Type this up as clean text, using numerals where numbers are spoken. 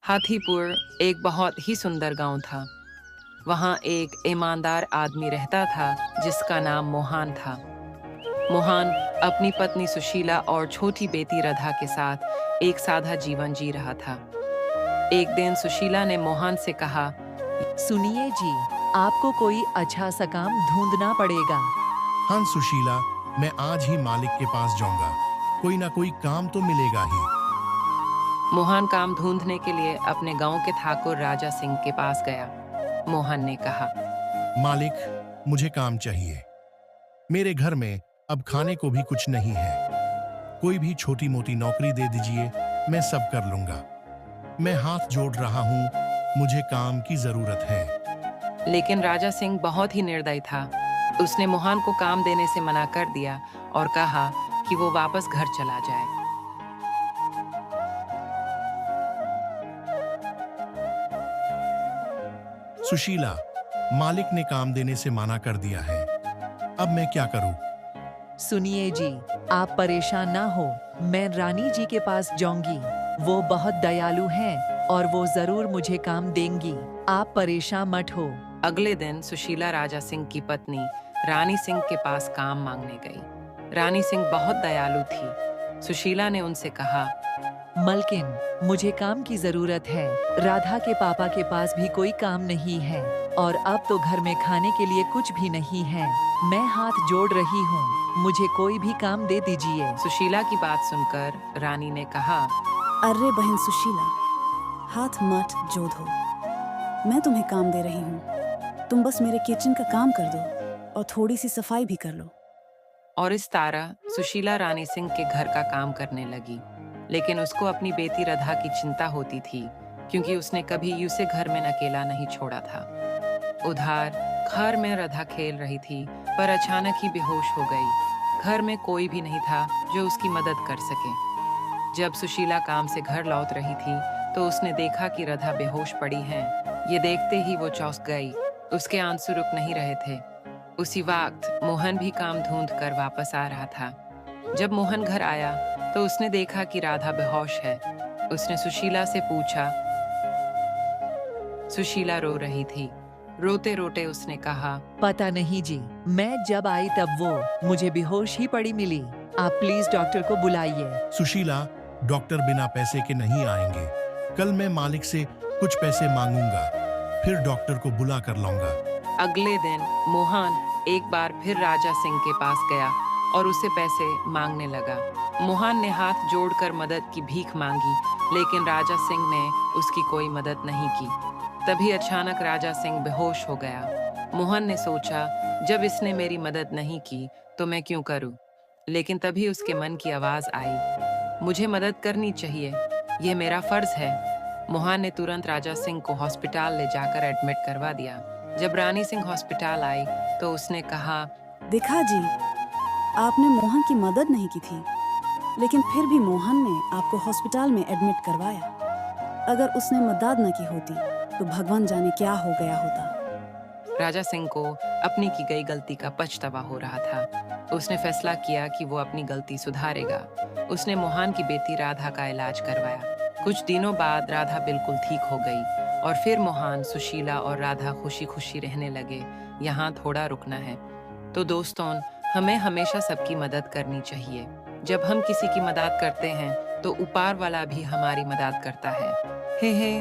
हाथीपुर एक बहुत ही सुंदर गांव था। वहां एक ईमानदार आदमी रहता था जिसका नाम मोहन था। मोहन अपनी पत्नी सुशीला और छोटी बेटी राधा के साथ एक सादा जीवन जी रहा था। एक दिन सुशीला ने मोहन से कहा, सुनिए जी, आपको कोई अच्छा सा काम ढूंढना पड़ेगा। हाँ सुशीला, मैं आज ही मालिक के पास जाऊंगा। कोई ना कोई काम तो मिलेगा ही। मोहन काम ढूंढने के लिए अपने गांव के ठाकुर राजा सिंह के पास गया। मोहन ने कहा, मालिक, मुझे काम चाहिए। मेरे घर में अब खाने को भी कुछ नहीं है। कोई भी छोटी मोटी नौकरी दे दीजिए, मैं सब कर लूंगा। मैं हाथ जोड़ रहा हूँ, मुझे काम की जरूरत है। लेकिन राजा सिंह बहुत ही निर्दयी था। उसने मोहन को काम देने से मना कर दिया और कहा कि वो वापस घर चला जाए। सुशीला, मालिक ने काम देने से मना कर दिया है। अब मैं क्या करूं? सुनिए जी, आप परेशान ना हो, मैं रानी जी के पास जाऊंगी। वो बहुत दयालु हैं और वो जरूर मुझे काम देंगी। आप परेशान मत हो। अगले दिन सुशीला राजा सिंह की पत्नी रानी सिंह के पास काम मांगने गई। रानी सिंह बहुत दयालु थी। सुशीला ने उनसे कहा, मलकिन, मुझे काम की जरूरत है। राधा के पापा के पास भी कोई काम नहीं है और अब तो घर में खाने के लिए कुछ भी नहीं है। मैं हाथ जोड़ रही हूँ, मुझे कोई भी काम दे दीजिए। सुशीला की बात सुनकर रानी ने कहा, अरे बहन सुशीला, हाथ मत जोड़ दो। मैं तुम्हें काम दे रही हूँ। तुम बस मेरे किचन का काम कर दो और थोड़ी सी सफाई भी कर लो। और इस तरह सुशीला रानी सिंह के घर का काम करने लगी। लेकिन उसको अपनी बेटी राधा की चिंता होती थी, क्योंकि उसने कभी उसे घर में अकेला नहीं छोड़ा था। उधर घर में राधा खेल रही थी, पर अचानक ही बेहोश हो गई। घर में कोई भी नहीं था जो उसकी मदद कर सके। जब सुशीला काम से घर लौट रही थी तो उसने देखा कि राधा बेहोश पड़ी है। ये देखते ही वो चौंक गई। उसके आंसू रुक नहीं रहे थे। उसी वक्त मोहन भी काम ढूंढ कर वापस आ रहा था। जब मोहन घर आया तो उसने देखा कि राधा बेहोश है। उसने सुशीला से पूछा। सुशीला रो रही थी। रोते रोते उसने कहा, पता नहीं जी, मैं जब आई तब वो मुझे बेहोश ही पड़ी मिली। आप प्लीज डॉक्टर को बुलाइए। सुशीला, डॉक्टर बिना पैसे के नहीं आएंगे। कल मैं मालिक से कुछ पैसे मांगूंगा, फिर डॉक्टर को बुला कर लाऊंगा। अगले दिन मोहन एक बार फिर राजा सिंह के पास गया और उसे पैसे मांगने लगा। मोहन ने हाथ जोड़कर मदद की भीख मांगी, लेकिन राजा सिंह ने उसकी कोई मदद नहीं की। तभी अचानक राजा सिंह बेहोश हो गया। मोहन ने सोचा, जब इसने मेरी मदद नहीं की तो मैं क्यों करूं? लेकिन तभी उसके मन की आवाज आई, मुझे मदद करनी चाहिए, यह मेरा फर्ज है। मोहन ने तुरंत राजा सिंह को हॉस्पिटल ले जाकर एडमिट करवा दिया। जब रानी सिंह हॉस्पिटल आई तो उसने कहा, देखा जी, आपने मोहन की मदद नहीं की थी, लेकिन फिर भी मोहन ने आपको हॉस्पिटल में एडमिट करवाया। अगर उसने मदद न की होती तो भगवान जाने क्या हो गया होता। राजा सिंह को अपनी की गई गलती का पछतावा हो रहा था। उसने फैसला किया कि वो अपनी गलती सुधारेगा। उसने मोहन की बेटी राधा का इलाज करवाया। कुछ दिनों बाद राधा बिल्कुल ठीक हो गई और फिर मोहन, सुशीला और राधा खुशी खुशी रहने लगे। यहाँ थोड़ा रुकना है। तो दोस्तों, हमें हमेशा सबकी मदद करनी चाहिए। जब हम किसी की मदद करते हैं तो ऊपर वाला भी हमारी मदद करता है। हे हे।